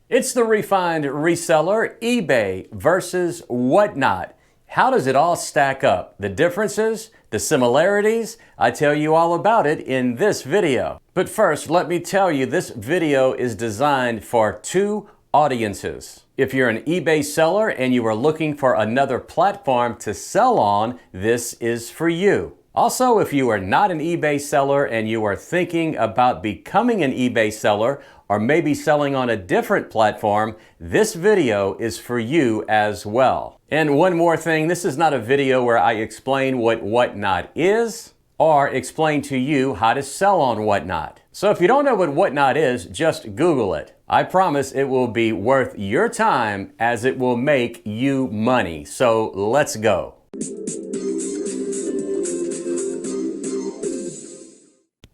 It's the refined reseller, eBay versus whatnot. How does it all stack up? The differences, the similarities? I tell you all about it in this video. But first, let me tell you, this video is designed for two audiences. If you're an eBay seller and you are looking for another platform to sell on, this is for you. Also, if you are not an eBay seller and you are thinking about becoming an eBay seller or maybe selling on a different platform, this video is for you as well. And one more thing, this is not a video where I explain what whatnot is or explain to you how to sell on whatnot. So if you don't know what whatnot is, just Google it. I promise it will be worth your time as it will make you money. So let's go.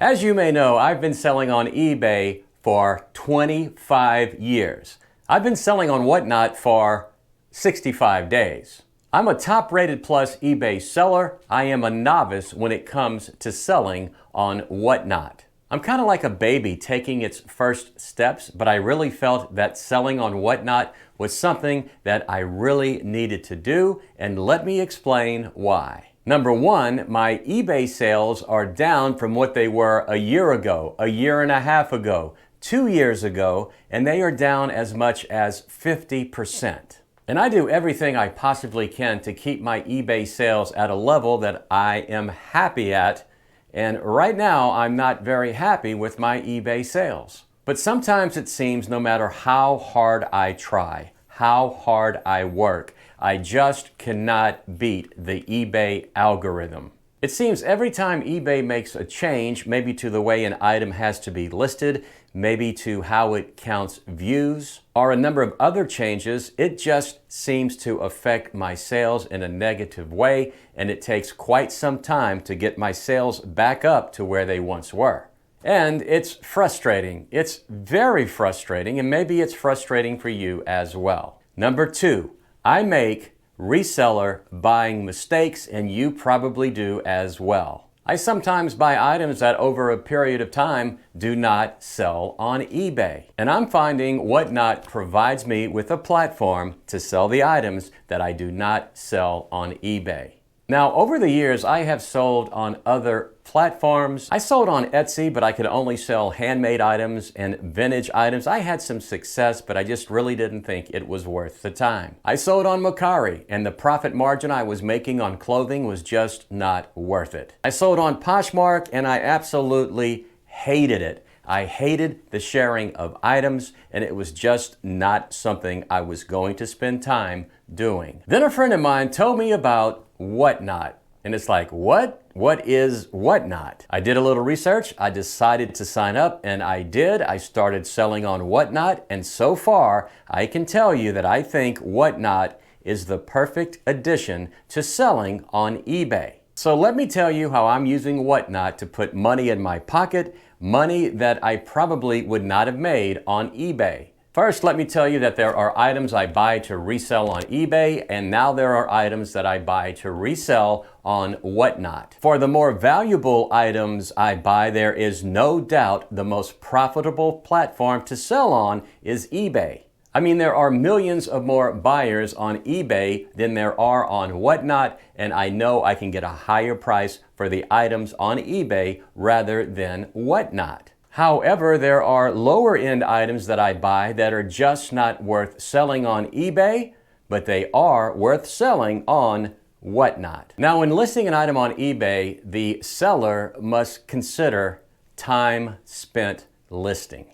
As you may know, I've been selling on eBay for 25 years. I've been selling on whatnot for 65 days. I'm a top-rated plus eBay seller. I am a novice when it comes to selling on whatnot. I'm kind of like a baby taking its first steps, but I really felt that selling on whatnot was something that I really needed to do, and let me explain why. Number one, my eBay sales are down from what they were a year ago, a year and a half ago, 2 years ago, and they are down as much as 50%. And I do everything I possibly can to keep my eBay sales at a level that I am happy at, and right now I'm not very happy with my eBay sales. But sometimes it seems no matter how hard I try, how hard I work, I just cannot beat the eBay algorithm. It seems every time eBay makes a change, maybe to the way an item has to be listed, maybe to how it counts views, or a number of other changes, it just seems to affect my sales in a negative way, and it takes quite some time to get my sales back up to where they once were. And it's frustrating. It's very frustrating, and maybe it's frustrating for you as well. Number two, I make reseller buying mistakes, and you probably do as well. I sometimes buy items that over a period of time do not sell on eBay. And I'm finding whatnot provides me with a platform to sell the items that I do not sell on eBay. Now, over the years, I have sold on other platforms. I sold on Etsy, but I could only sell handmade items and vintage items. I had some success, but I just really didn't think it was worth the time. I sold on Mercari, and the profit margin I was making on clothing was just not worth it. I sold on Poshmark, and I absolutely hated it. I hated the sharing of items, and it was just not something I was going to spend time doing. Then a friend of mine told me about whatnot. And it's like, what? What is whatnot? I did a little research. I decided to sign up, and I did. I started selling on whatnot, and so far, I can tell you that I think whatnot is the perfect addition to selling on eBay. So let me tell you how I'm using whatnot to put money in my pocket, money that I probably would not have made on eBay. First, let me tell you that there are items I buy to resell on eBay, and now there are items that I buy to resell on whatnot. For the more valuable items I buy, there is no doubt the most profitable platform to sell on is eBay. I mean, there are millions of more buyers on eBay than there are on whatnot, and I know I can get a higher price for the items on eBay rather than whatnot. However, there are lower end items that I buy that are just not worth selling on eBay, but they are worth selling on whatnot. Now, when listing an item on eBay, the seller must consider time spent listing,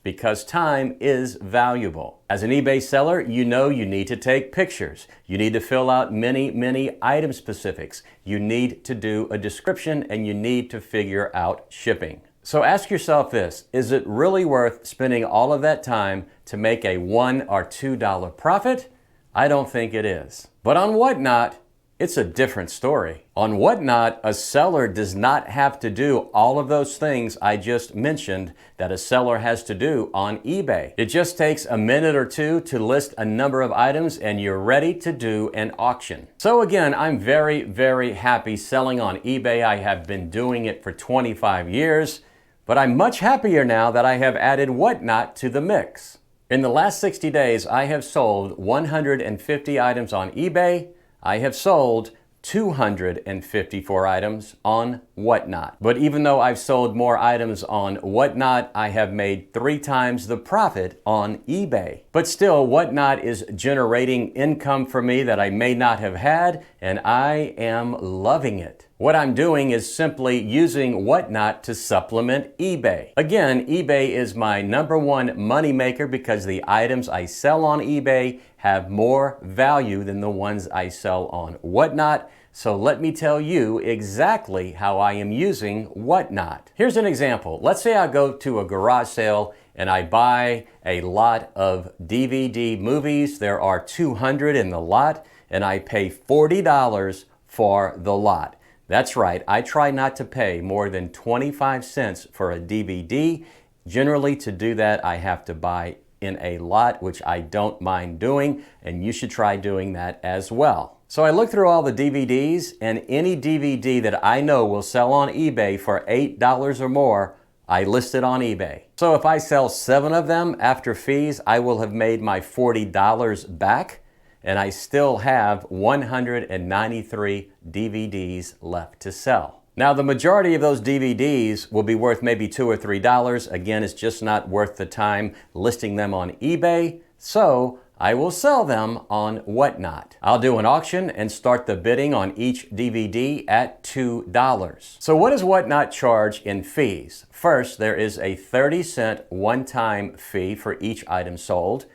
because time is valuable. As an eBay seller, you know you need to take pictures. You need to fill out many item specifics. You need to do a description, and you need to figure out shipping. So ask yourself this, is it really worth spending all of that time to make a $1 or $2 profit? I don't think it is. But on whatnot, it's a different story. On whatnot, a seller does not have to do all of those things I just mentioned that a seller has to do on eBay. It just takes a minute or two to list a number of items, and you're ready to do an auction. So again, I'm very happy selling on eBay. I have been doing it for 25 years. But I'm much happier now that I have added whatnot to the mix. In the last 60 days, I have sold 150 items on eBay. I have sold 254 items on Whatnot. But even though I've sold more items on Whatnot, I have made 3 times the profit on eBay. But still, Whatnot is generating income for me that I may not have had, and I am loving it. What I'm doing is simply using Whatnot to supplement eBay. Again, eBay is my #1 moneymaker because the items I sell on eBay have more value than the ones I sell on Whatnot. So let me tell you exactly how I am using Whatnot. Here's an example. Let's say I go to a garage sale and I buy a lot of DVD movies. There are 200 in the lot, and I pay $40 for the lot. That's right, I try not to pay more than 25 cents for a DVD. Generally, to do that, I have to buy in a lot, which I don't mind doing, and you should try doing that as well. So I look through all the DVDs, and any DVD that I know will sell on eBay for $8 or more, I list it on eBay. So if I sell 7 of them after fees, I will have made my $40 back, and I still have 193 DVDs left to sell. Now, the majority of those DVDs will be worth maybe $2 or $3. Again, it's just not worth the time listing them on eBay, so I will sell them on Whatnot. I'll do an auction and start the bidding on each DVD at $2. So what does Whatnot charge in fees? First, there is a 30-cent one-time fee for each item sold.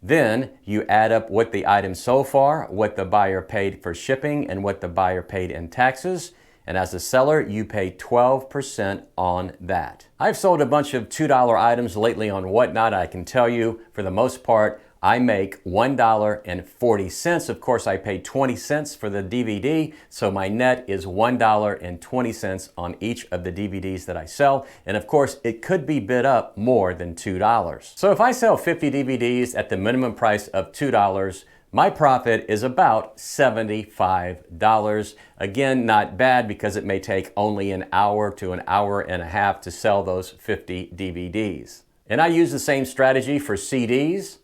Then you add up what the item sold for, what the buyer paid for shipping, and what the buyer paid in taxes. And as a seller, you pay 12% on that. I've sold a bunch of $2 items lately on Whatnot. I can tell you, for the most part, I make $1.40. Of course, I pay 20 cents for the DVD, so my net is $1.20 on each of the DVDs that I sell. And of course, it could be bid up more than $2. So if I sell 50 DVDs at the minimum price of $2, my profit is about $75. Again, not bad because it may take only an hour to an hour and a half to sell those 50 DVDs. And I use the same strategy for CDs,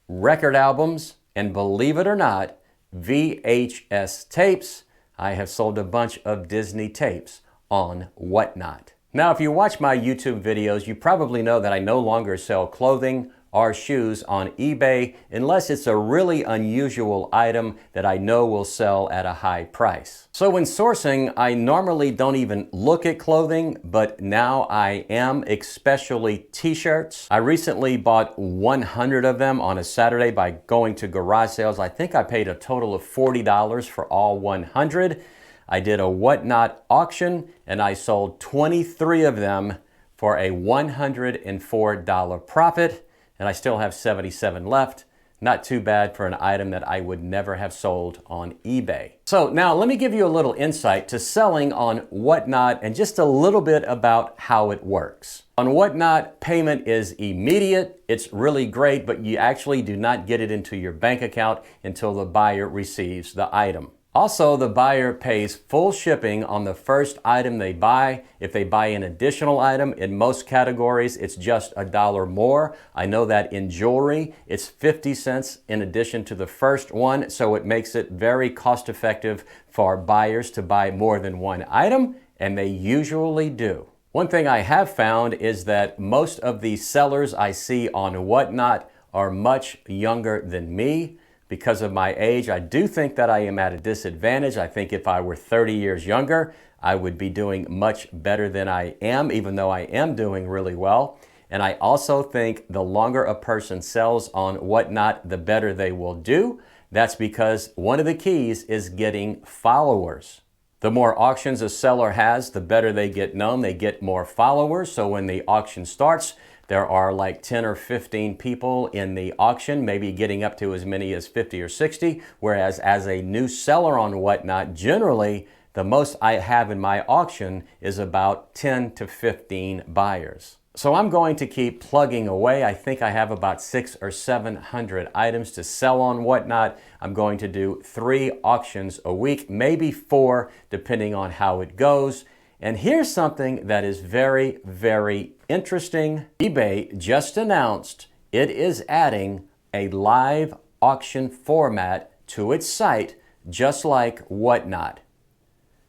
record albums, and believe it or not, VHS tapes. I have sold a bunch of Disney tapes on Whatnot. Now, if you watch my YouTube videos, you probably know that I no longer sell clothing or shoes on eBay unless it's a really unusual item that I know will sell at a high price. So when sourcing, I normally don't even look at clothing, but now I am, especially t-shirts. I recently bought 100 of them on a Saturday by going to garage sales. I think I paid a total of $40 for all 100. I did a Whatnot auction and I sold 23 of them for a $104 profit. And I still have 77 left. Not too bad for an item that I would never have sold on eBay. So now let me give you a little insight to selling on Whatnot and just a little bit about how it works. On Whatnot, payment is immediate. It's really great, but you actually do not get it into your bank account until the buyer receives the item. Also, the buyer pays full shipping on the first item they buy. If they buy an additional item, in most categories, it's just $1 more. I know that in jewelry, it's 50 cents in addition to the first one, so it makes it very cost effective for buyers to buy more than one item, and they usually do. One thing I have found is that most of the sellers I see on Whatnot are much younger than me. Because of my age, I do think that I am at a disadvantage. I think if I were 30 years younger, I would be doing much better than I am, even though I am doing really well. And I also think the longer a person sells on Whatnot, the better they will do. That's because one of the keys is getting followers. The more auctions a seller has, the better they get known. They get more followers. So when the auction starts, there are like 10 or 15 people in the auction, maybe getting up to as many as 50 or 60. Whereas as a new seller on Whatnot, generally the most I have in my auction is about 10 to 15 buyers. So I'm going to keep plugging away. I think I have about 600 or 700 items to sell on Whatnot. I'm going to do 3 auctions a week, maybe 4, depending on how it goes. And here's something that is very, very interesting. eBay just announced it is adding a live auction format to its site, just like Whatnot.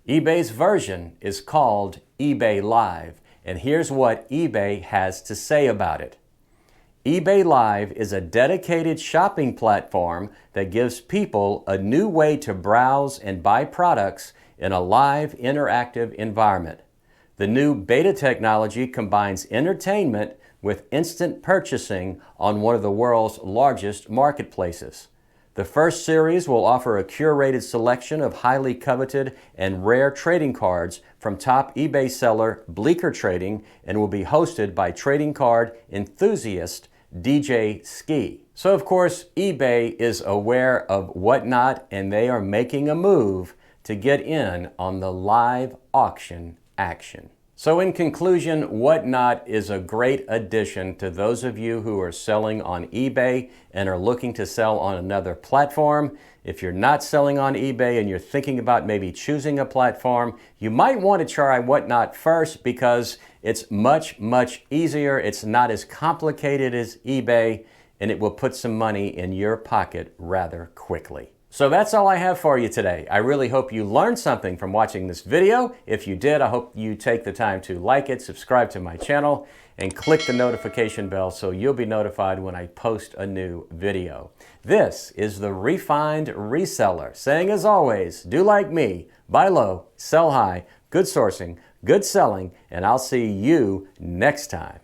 eBay's version is called eBay Live, and here's what eBay has to say about it. eBay Live is a dedicated shopping platform that gives people a new way to browse and buy products in a live, interactive environment. The new beta technology combines entertainment with instant purchasing on one of the world's largest marketplaces. The first series will offer a curated selection of highly coveted and rare trading cards from top eBay seller Bleecker Trading and will be hosted by trading card enthusiast DJ Ski. So of course, eBay is aware of Whatnot and they are making a move to get in on the live auction action. So in conclusion, Whatnot is a great addition to those of you who are selling on eBay and are looking to sell on another platform. If you're not selling on eBay and you're thinking about maybe choosing a platform, you might want to try Whatnot first because it's much, much easier. It's not as complicated as eBay, and it will put some money in your pocket rather quickly. So that's all I have for you today. I really hope you learned something from watching this video. If you did, I hope you take the time to like it, subscribe to my channel, and click the notification bell so you'll be notified when I post a new video. This is the Refined Reseller, saying as always, do like me, buy low, sell high, good sourcing, good selling, and I'll see you next time.